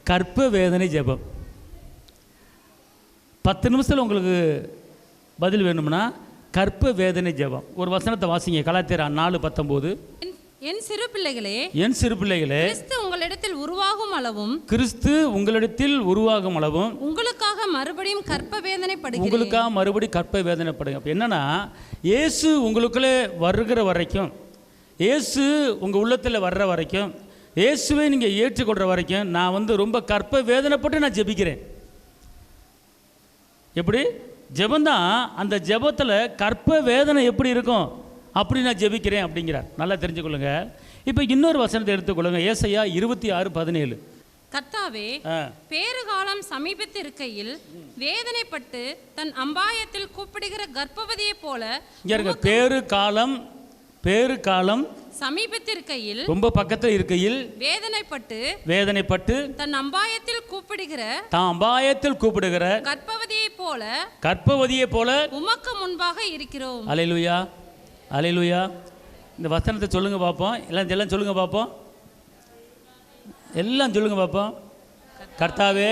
கற்ப வேதனை ஜெபம். 10 நிமிஷத்தில் உங்களுக்கு பதில் வேணும்னா கற்ப வேதனை ஜெபம். ஒரு வசனத்தை வாசிங்க. கலாத்தியர் 4:19. என் சிறு பிள்ளைகளே, என் சிறு பிள்ளைகளே, கிறிஸ்து உங்களிடத்தில் உருவாகும் அளவும், கிறிஸ்து உங்களிடத்தில் உருவாகும் அளவும் உங்களுக்காக மறுபடியும் கற்ப வேதனைப்படுகிறேன். உங்களுக்காக மறுபடியும் கற்ப வேதனைப்படுங்க. அப்போ என்னன்னா, இயேசு உங்களுக்குள்ளே வருகிற வரைக்கும், இயேசு உங்கள் உள்ளத்தில் வர்ற வரைக்கும், இயேசுவை நீங்கள் ஏற்றுக்கொள்கிற வரைக்கும் நான் ரொம்ப கற்ப வேதனைப்பட்டு நான் ஜெபிக்கிறேன். எப்படி ஜெபந்தான், அந்த ஜெபத்தில் கற்ப வேதனை எப்படி இருக்கும் அப்படி நான் ஜெபிக்கிறேன் அப்படிங்கிறார். நல்லா தெரிஞ்சுக்கொள்ளுங்க. இப்போ இன்னொரு வசனத்தை எடுத்துக்கொள்ளுங்க. ஏசாயா 26:17. கர்த்தாவே, பேறுகாலம் சமீபத்தில் இருக்கையில் வேதனைப்பட்டு தன் அம்பாயத்தில் கூப்பிடுகிற கர்ப்பவதியை போல. பேரு காலம் சமீபத்தில் இருக்கையில், ரொம்ப பக்கத்தில் இருக்கையில் வேதனைப்பட்டு தன் அம்பாயத்தில் கூப்பிடுகிற கர்ப்பவதியை போல உமக்கு முன்பாக இருக்கிறோம். அல்லேலூயா, அல்லேலூயா. இந்த வசனத்தை சொல்லுங்க பார்ப்போம். எல்லாம் சொல்லுங்க பார்ப்போம். எல்லாம் சொல்லுங்க பார்ப்போம். கர்த்தாவே,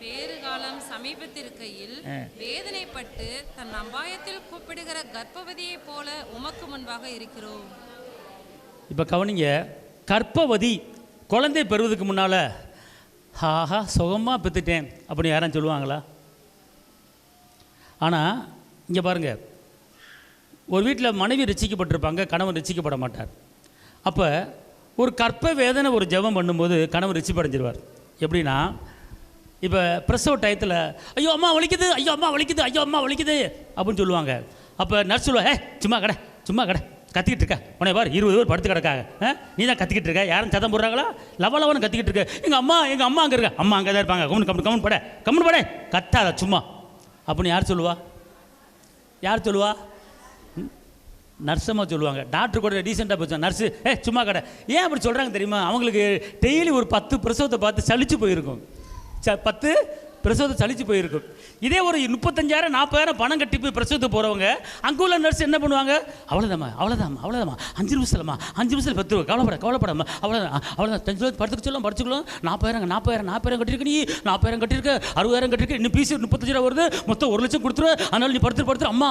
பேறுகாலம் சமீபத்தில் இருக்கையில் வேதனைப்பட்டு தன் அம்பாயத்தில் கூப்பிடுகிற கர்ப்பவதியை போல உமக்கு முன்பாக இருக்கிறோம். இப்போ கவனிங்க. கர்ப்பவதி குழந்தை பெறுவதுக்கு முன்னால் ஆஹா சுகமாக பெற்றுட்டேன் அப்படின்னு யாரும் சொல்லுவாங்களா? ஆனால் இங்கே பாருங்கள், ஒரு வீட்டில் மனைவி ரட்சிக்கப்பட்டிருப்பாங்க, கணவன் ரட்சிக்கப்பட மாட்டார். அப்போ ஒரு கற்ப வேதனை ஒரு ஜெபம் பண்ணும்போது கணவன் ரட்சிப்படைஞ்சிருவார். எப்படின்னா, இப்போ பிரசவ டயத்தில் ஐயோ அம்மா வலிக்குது, ஐயோ அம்மா வலிக்குது, ஐயோ அம்மா வலிக்குது அப்படின்னு சொல்லுவாங்க. அப்போ நர்ஸ் சொல்லுவா, சும்மா கடை கத்திக்கிட்டு இருக்க, உன்னை பார் 20 பேர் படுத்து கிடக்காங்க, நீ தான் கத்திக்கிட்டு இருக்க, யாரும் சதம் போடுறாங்களா? லவலவனு கத்திக்கிட்டு இருக்க. எங்கள் அம்மா அங்கே இருக்க, அம்மா அங்கே தான் இருப்பாங்க, கம்முன்னு பட கத்தாத சும்மா அப்படின்னு யார் சொல்லுவா? நர்ஸமாக சொல்லுவாங்க. டாக்டர் கூட டீசெண்டாக பேசுவாங்க. நர்ஸு சும்மா கடை. ஏன் அப்படி சொல்கிறாங்க தெரியுமா? அவங்களுக்கு டெய்லி ஒரு 10 பிரசவத்தை பார்த்து சலிச்சு போயிருக்கும். 10 பிரசவத்தை சலிச்சு போயிருக்கும். இதே ஒரு 35,000 40,000 பணம் கட்டி போய் பிரசவத்துக்கு போகிறவங்க அங்கே உள்ள நர்ஸ் என்ன பண்ணுவாங்க? அவ்வளோதாம்மா 5 நிமிஷத்தில் பெற்றுருவோம், கவலைப்படாமா, அவ்வளோதான் படிச்சுக்கலாம் 40,000 கட்டியிருக்க, நீ 40,000 கட்டியிருக்க, 60,000 கட்டியிருக்க, இன்னும் பீஸ் 35,000 வருது, மொத்தம் 1 லட்சம் கொடுத்துருவேன், அதனால நீ படுத்துரு அம்மா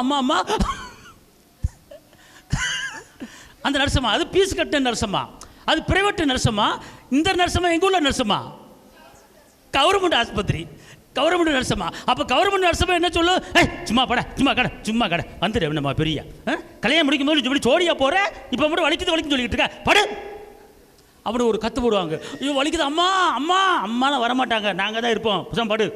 அந்த நர்சம்மா. அது பீஸ் கட்டின நர்சம்மா, அது பிரைவேட் நர்சம்மா. இந்த நர்சம்மா எங்கள் ஊரில் நர்சம்மா கவர்மெண்ட் ஆஸ்பத்திரி, கவர்மெண்ட் நர்சம்மா. அப்போ கவர்மெண்ட் நர்சம்மா என்ன சொல்லும்? சும்மா கடை வந்துடு. நம்ம பெரிய கல்யாணம் முடிக்கும் போது இப்படி ஜோடியாக போகிற, இப்போ மட்டும் வலிக்குது சொல்லிக்கிட்டு இருக்க, படு அப்படி ஒரு கற்று போடுவாங்க. ஐயோ வலிக்குது அம்மாலாம் வரமாட்டாங்க, நாங்கள் தான் இருப்போம், புதுசாக படு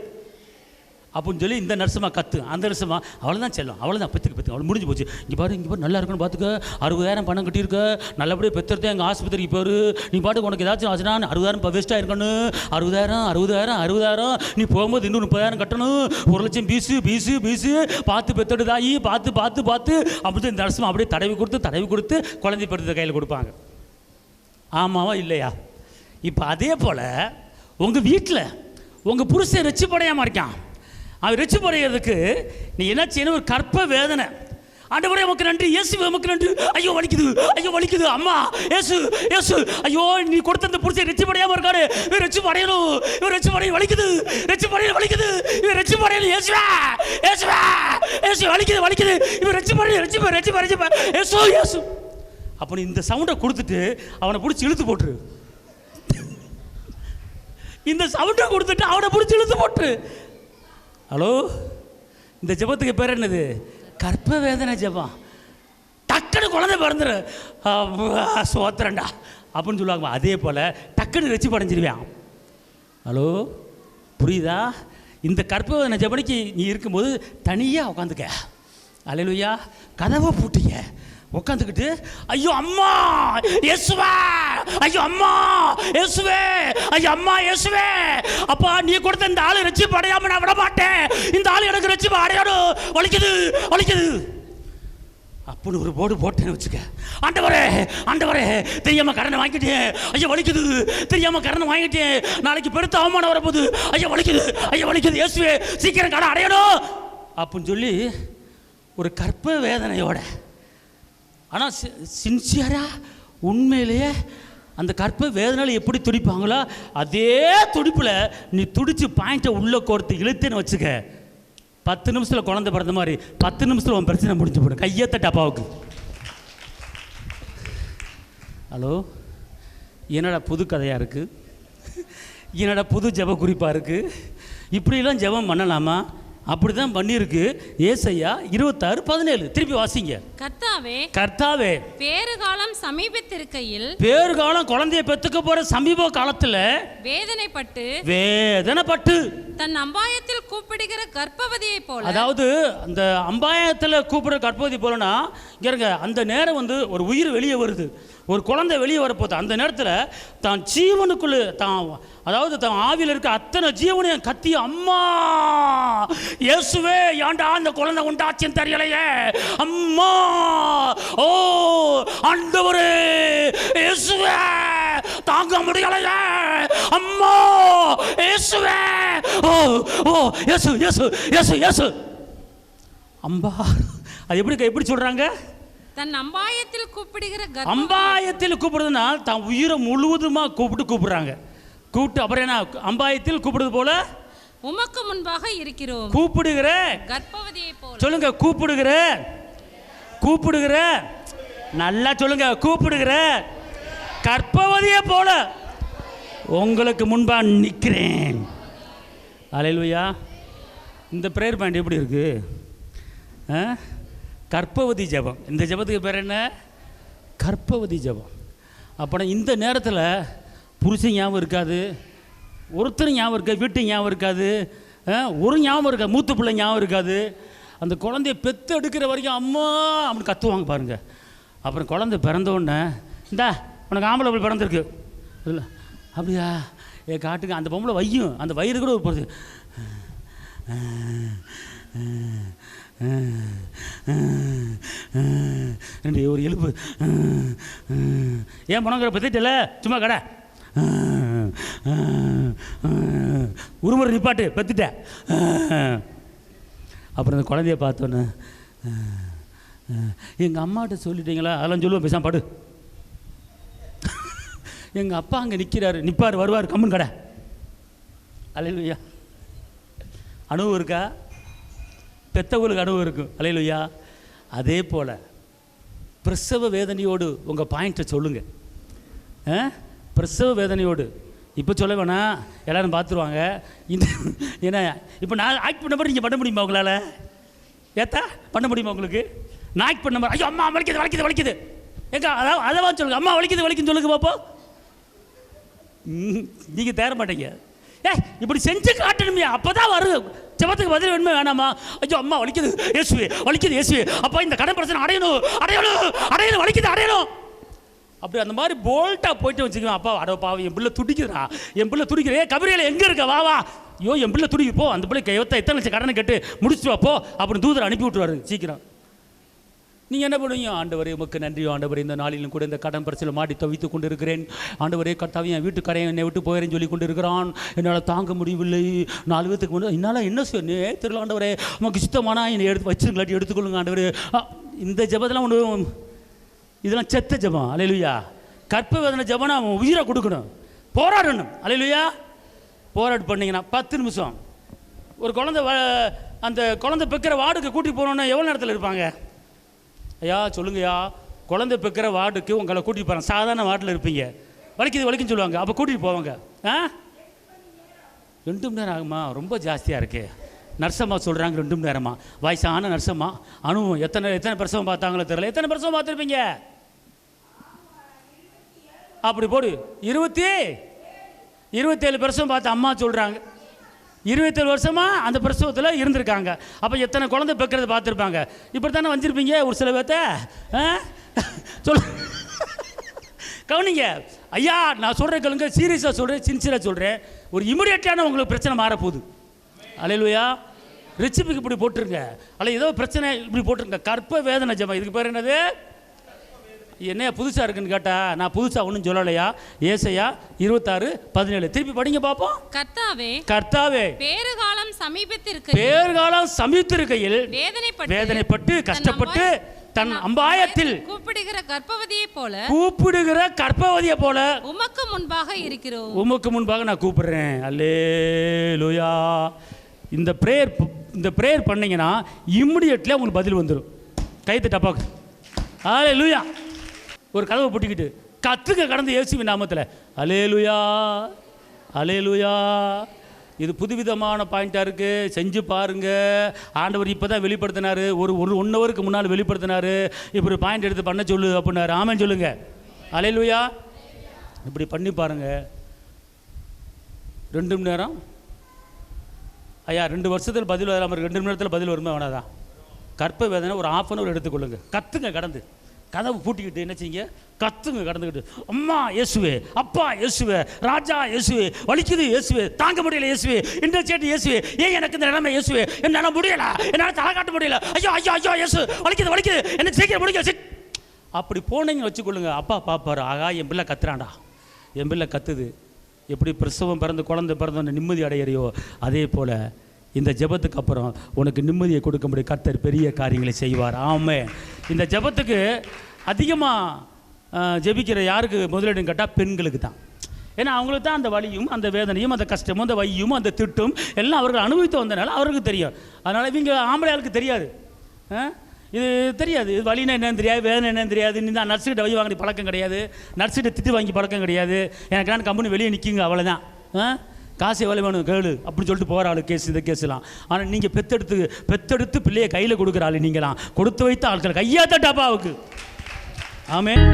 அப்படின்னு சொல்லி இந்த நர்சமா கற்று. அந்த நர்சமா அவ்வளோதான் செல்லும், அவ்வளோதான் பெற்றுக்கு அவ்வளோ முடிஞ்சு போச்சு. இங்கே பாரு நல்லா இருக்குன்னு பார்த்துக்க, 60,000 பணம் கட்டியிருக்க, நல்லபடியாக பெற்றுறதே எங்கள் ஆஸ்பத்திரிக்கு போரு, நீ பாட்டுக்கு உனக்கு ஏதாச்சும் ஆச்சுன்னா 60,000 இப்போ வேஸ்ட்டாக இருக்கணும், 60,000 நீ போகும்போது இன்னும் 30,000 கட்டணும், 1 லட்சம் பீஸு பார்த்து பெற்றுடுதாயி பார்த்து அப்படி இந்த நர்சமா அப்படியே தடவி கொடுத்து குழந்தை பெறுத்த கையில் கொடுப்பாங்க. ஆமாவா இல்லையா? இப்போ அதே போல் உங்கள் வீட்டில் உங்கள் புருஷன் ரட்சிப்படையாமல் இருக்கான். அவன் ரட்சிப்படைகிறதுக்கு நீ என்ன செய்யணும்? ஒரு கற்ப வேதனை. ஆண்டவரே உமக்கு நன்றி, இயேசுவே உமக்கு நன்றி, ஐயோ வலிக்குது அம்மா, இயேசு ஐயோ நீ கொடுத்த அந்த புருஷன் ரட்சிப்படையாமல் இருக்காரு, இவன் ரட்சிப்படையணும், இவன் ரட்சிப்படையணும், வலிக்குது இவன் ரட்சிப்படையணும், இயேசு வலிக்குது இவன் ரட்சிப்படையணும், இயேசு அப்படி இந்த சவுண்டை கொடுத்துட்டு அவனை பிடிச்சி இழுத்து போட்டுரு. இந்த சவுண்டை கொடுத்துட்டு அவனை பிடிச்சி இழுத்து போட்டுரு. ஹலோ, இந்த ஜெபத்துக்கு பேர் என்னது? கற்ப வேதனை ஜெபம். டக்குன்னு குழந்தை பிறந்துரு, சோத்திரண்டா அப்படின்னு சொல்லுவாங்க. அதே போல் டக்குன்னு ரட்சிப்படைஞ்சிருவேன். ஹலோ, புரியுதா? இந்த கற்ப வேதனை ஜெபனைக்கு நீ இருக்கும்போது தனியாக உட்காந்துக்க. அல்லேலூயா. கதவை பூட்டிக்க, உட்காந்துக்கிட்டு ஐயோ அம்மா இயேசுவே, அப்பா நீ கொடுத்த இந்த ஆளு ரட்சிப்பு அடையாம நான் விட மாட்டேன், இந்த ஆளு எனக்கு ரட்சிப்பு அடையணும், வலிக்குது அப்படின்னு ஒரு போர்டு போட்டேன்னு வச்சுக்க. ஆண்டவரே தெரியாம கடன் வாங்கிட்டேன், ஐயோ வலிக்குது, தெரியாம கடன் வாங்கிட்டேன், நாளைக்கு பெருத்த அவமானம் வரப்போகுது, ஐயோ வலிக்குது இயேசுவே சீக்கிரம் கடன் அடையணும் அப்படின்னு சொல்லி ஒரு கற்ப வேதனையோட, ஆனால் சின்சியரா உண்மையிலேயே அந்த கற்ப வேதனையில் எப்படி துடிப்பாங்களோ அதே துடிப்பில் நீ துடிச்சு பாயிண்ட்டை உள்ளே கோர்த்து இழுத்துன்னு வச்சுக்க, 10 நிமிஷத்தில் குழந்தை பிறந்த மாதிரி 10 நிமிஷத்தில் உன் பிரச்சனை முடிஞ்சு போடும். கையேத்த அப்பாவுக்கு. ஹலோ, என்னடா புது கதையாக இருக்குது, என்னடா புது ஜெப குறிப்பாக இருக்குது, இப்படிலாம் ஜெபம் பண்ணலாமா? அப்படி தான் பண்ணியிருக்கு. ஏசாயா 26:17 திருப்பி வாசிங்க. கர்த்தாவே, கர்த்தாவே, பேறுகாலம் சமீபத்திருக்கையில், பேறுகாலம் குழந்தைய பெற்றுக்க போற சமீப காலத்துல வேதனைப்பட்டு தன் அம்பாயத்தில் கூப்பிடுகிற கர்ப்பவதியை போல. அதாவது அந்த அம்பாயத்தில் கூப்பிடுற கர்ப்பவதி போலனா இங்க அந்த நேரம் வந்து ஒரு உயிர் வெளியே வருது, ஒரு குழந்தை வெளியே வரப்போகுது. அந்த நேரத்தில் தான் ஜீவனுக்குள்ள அதாவது தான் ஆவியில் இருக்க அத்தனை ஜீவனையும் கத்தி, அம்மா இயேசுவே ஏன்டா அந்த குழந்தை உண்டாச்சுன்னு தெரியலையே, அம்மா, ஓ ஆண்டவரே இயேசுவே தாங்க முடியலையே, அம்மா இயேசுவே, ஓ ஓ இயேசு இயேசு இயேசு இயேசு அம்பா. அது எப்படி சொல்றாங்க? தன் அம்பாயத்தில் கூப்பிடுகிற, அம்பாயத்தில் கூப்பிடுறதுனா தான் உயிரை முழுவதுமாக கூப்பிடுறாங்க. கூப்பிட்டு அப்புறம் என்ன, அம்பாயத்தில் கூப்பிடுறது போல உமக்கு முன்பாக இருக்கிறோம், கூப்பிடுகிற கர்ப்பவதியை போல. சொல்லுங்க, கூப்பிடுகிற நல்லா சொல்லுங்க, கூப்பிடுகிற கர்ப்பவதியை போல உங்களுக்கு முன்பா நிற்கிறேன். அல்லேலூயா. இந்த பிரேயர் பாயிண்ட் எப்படி இருக்கு? கர்ப்பவதி ஜெபம். இந்த ஜெபத்துக்கு பேர் என்ன? கர்ப்பவதி ஜெபம். அப்போ இந்த நேரத்தில் புருஷன் ஞாபகம் இருக்காது, ஒருத்தர் ஞாபகம் இருக்காது, வீட்டு ஞாபகம் இருக்காது, ஒரு ஞாபகம் இருக்காது, மூத்த பிள்ளை ஞாபகம் இருக்காது. அந்த குழந்தைய பெற்று எடுக்கிற வரைக்கும் அம்மா அப்படின்னு கத்துவாங்க பாருங்க. அப்புறம் குழந்தை பிறந்தோடனே, இந்தா உனக்கு ஆம்பளை பிள்ளை பிறந்திருக்கு இல்லை அப்படியா காட்டுங்க, அந்த பொம்பளை வையும், அந்த வயிறு கூட போகிறது, ரெண்டு ஒரு எலும்பு, ஏன் முனங்கிற பற்றிட்டல சும்மா கடை உருமுறை நிப்பாட்டு பெற்றுட்ட. அப்புறம் அந்த குழந்தைய பார்த்தோன்னே, எங்கள் அம்மாட்ட சொல்லிட்டீங்களா? அதெல்லாம் சொல்லுவேன், பேசாம பாடு. எங்கள் அப்பா அங்கே நிற்பார் வருவார், கம்முன்னு கடை. அல்லேலூயா. அனுபவம் இருக்கா? பெத்தவங்களுக்கு அனுபவம் இருக்கும். அல்லேலூயா. அதே போல் பிரசவ வேதனையோடு உங்கள் பாயிண்ட்டை சொல்லுங்கள். பிரசவ வேதனையோடு இப்போ சொல்ல வேணாம், எல்லோரும் பார்த்துருவாங்க. இந்த ஏன்னா இப்போ நான் ஆக்ட் பண்ண மாதிரி நீங்கள் பண்ண முடியுமா உங்களால்? ஏத்தா பண்ண முடியுமா உங்களுக்கு? நான் ஆக்ட் பண்ண மாதிரி, ஐயோ அம்மா வலிக்குது எங்க அதவா சொல்லுங்க, அம்மா வலிக்குதுன்னு சொல்லுங்க பார்ப்போம். நீங்கள் தேர மாட்டீங்க. இப்படி செஞ்சு காட்டணுமே, அப்போ தான் வரும். ஜெபத்துக்கு பதில் வேணுமே வேணாமா? ஐயோ அம்மா வலிக்குது இயேசுவே, அப்பா இந்த கடன் பிரச்சனை அடையணும் வலிக்குது. அப்படி அந்த மாதிரி போல்ட்டாக போயிட்டு வச்சுக்குவேன். அப்பா அடோ பாவம், என் பிள்ளை துடிக்கிறேன், கபரியில் எங்கே இருக்க வா, ஐயோ என் பிள்ளை துடிக்கு போ, அந்த பிள்ளைக்கு எத்தனை லட்சம் கடனை கட்டு முடிச்சுட்டு வாப்போ அப்படின்னு தூதரை அனுப்பி விட்டுருவாரு சீக்கிரம். நீங்கள் என்ன பண்ணுவீங்க? ஆண்டவரே உமக்கு நன்றியோ ஆண்டவரே, இந்த நாளிலும் கூட இந்த கடன் பிரச்சனை மாட்டி தவித்து கொண்டு இருக்கிறேன் ஆண்டவரே. கர்த்தாவே என் வீட்டுக்காரையும் என்னை விட்டு போயிறேன்னு சொல்லி கொண்டு இருக்கிறான், என்னால் தாங்க முடியவில்லை. 4 பேத்துக்கு முன்னாடி என்னால் என்ன சொன்னே தெரியல ஆண்டவரே, உமக்கு சுத்தமானா என்னை வச்சுருங்களாட்டி எடுத்துக்கொள்ளுங்க ஆண்டவரே. இந்த ஜெபத்தெல்லாம் ஒன்று, இதெல்லாம் செத்த ஜெபம். அல்லேலூயா. கற்ப வேதனை ஜெபம்னா அவன் உயிரை கொடுக்கணும், போராடணும். அல்லேலூயா. போராடு பண்ணிங்கன்னா 10 நிமிஷம். ஒரு குழந்தை அந்த குழந்தை பெக்கிற வார்டுக்கு கூட்டிகிட்டு போனோன்னா எவ்வளோ நேரத்தில் இருப்பாங்க? ஐயா சொல்லுங்கய்யா, குழந்தை பெக்கிற வார்டுக்கு உங்களை கூட்டிகிட்டு போகிறாங்க, சாதாரண வார்டில் இருப்பீங்க, வலிக்குன்னு சொல்லுவாங்க, அப்போ கூட்டிகிட்டு போவாங்க. 2 மணி நேரம் ஆகுமா? ரொம்ப ஜாஸ்தியாக இருக்கே. நர்சம்மா சொல்கிறாங்க 2 மணி நேரமா. வயசான நர்சம்மா, அனுபவம். எத்தனை பிரசவம் பார்த்தாங்களோ தெரியல. எத்தனை பிரசவம் பார்த்துருப்பீங்க? அப்படி போடு, 27 பிரசவம் பார்த்து அம்மா சொல்கிறாங்க. 27 வருஷமாக அந்த பிரசவத்தில் இருந்திருக்காங்க. அப்போ எத்தனை குழந்தை பெக்கிறது பார்த்துருப்பாங்க. இப்படி தானே வந்திருப்பீங்க ஒரு சில பேர்த்த. கவனிங்க ஐயா, நான் சொல்கிறேன் கேளுங்க, சீரியஸாக சொல்கிறேன், சின்சியராக சொல்கிறேன். ஒரு இமிடியேட்டான உங்களுக்கு பிரச்சனை மாறப்போகுது. அல்லேலூயா. ரிச்சிப்புக்கு இப்படி போட்டுருங்க, அல்ல ஏதோ பிரச்சனை இப்படி போட்டுருங்க. கற்ப வேதனை ஜெபம். இதுக்கு பேர் என்னது? என்ன புதுசாக இருக்குன்னு கேட்டால் நான் புதுசாக ஒன்றும் சொல்லலையா. ஏசாயா 26:17 திருப்பி படிங்க பார்ப்போம். கர்த்தாவே பேறுகாலம் சமீபித்திருக்கையில் வேதனைப்பட்டு கஷ்டப்பட்டு தன் அம்பாயத்தில் கூப்பிடுகிற கர்ப்பவதியை போல உமக்கு முன்பாக இருக்கிறோம். உமக்கு முன்பாக நான் கூப்பிடுறேன். அல்லேலூயா. இந்த பிரேயர் பண்ணீங்கன்னா இம்மிடியட்லி உங்களுக்கு பதில் வந்துடும். கைத்து டப்பாக்கு. அல்லேலூயா. ஒரு கதவை பூட்டிக்கிட்டு கத்துக்க கடந்து இயேசுவின் நாமத்தில் அல்லேலூயா அல்லேலூயா. இது புதுவிதமான பாயிண்ட்டாக இருக்குது. செஞ்சு பாருங்கள். ஆண்டவர் இப்போ தான் வெளிப்படுத்தினார். ஒரு 1 ஹவருக்கு முன்னால் வெளிப்படுத்தினார். இப்படி பாயிண்ட் எடுத்து பண்ண சொல்லு அப்படின்னாரு. ஆமென் சொல்லுங்க. அல்லேலூயா. இப்படி பண்ணி பாருங்கள். 2 மணி நேரம் ஐயா 2 வருஷத்தில் பதில் வராமல் 2 மணி நேரத்தில் பதில் வருமா வேணாதான்? கற்ப வேதனை ஒரு 1/2 hour எடுத்துக்கொள்ளுங்க. கத்துங்க கடந்து. கதவு பூட்டிக்கிட்டு என்ன செய்யுங்க? கத்துங்க கடந்துக்கிட்டு. அம்மா இயேசுவே, அப்பா இயேசுவே, ராஜா இயேசுவே, வலிக்குது இயேசுவே, தாங்க முடியல இயேசுவே, இந்த சேட்டு இயேசுவே, ஏன் எனக்கு இந்த நிலைமை இயேசுவே, என்னால் முடியல, என்னால் தலை காட்ட முடியல, ஐயோ ஐயோ ஐயோ இயேசு வலிக்குது என்ன சீக்கிரம் முடிக்க. அப்படி போனீங்கன்னு வச்சுக்கொள்ளுங்க. அப்பா பார்ப்பாரு, ஆகா என் பிள்ளை கத்துறான்டா, என் பிள்ளை கத்துது. எப்படி பிரசவம் பிறந்து குழந்தை பிறந்த நிம்மதி அடையிறையோ அதே போல் இந்த ஜெபத்துக்கு அப்புறம் உனக்கு நிம்மதியை கொடுக்கும்படி கர்த்தர் பெரிய காரியங்களை செய்வார். ஆமென். இந்த ஜெபத்துக்கு அதிகமாக ஜெபிக்கிற யாருக்கு முதலிடம் கேட்டால் பெண்களுக்கு தான். ஏன்னா அவங்களுக்கு தான் அந்த வலியும் அந்த வேதனையும் அந்த கஷ்டமும் அந்த வையும் அந்த திட்டும் எல்லாம் அவர்கள் அனுபவித்து வந்தனால அவருக்கு தெரியும். அதனால் இவங்க ஆம்பளையாளுக்கு தெரியாது. இது தெரியாது. இது வலினா என்னன்னு தெரியாது, வேதனை என்னன்னு தெரியாது. நீ தான் நர்ஸுக்கிட்ட வை வாங்கி பழக்கம் கிடையாது, நர்ஸுகிட்ட திட்டு வாங்கி பழக்கம் கிடையாது. எனக்கு நான் கம்பெனி வெளியே நிற்குங்க அவ்வளோதான். காசு எவ்வளோ வேணும் கேளு அப்படின்னு சொல்லிட்டு போகிற ஆளு கேஸ் இந்த கேஸ்லாம். ஆனால் நீங்கள் பெத்தெடுத்து பிள்ளையை கையில் கொடுக்குற ஆளு நீங்களாம். கொடுத்து வைத்த ஆட்கள் கையா தட்டாப்பாவுக்கு. ஆமென்.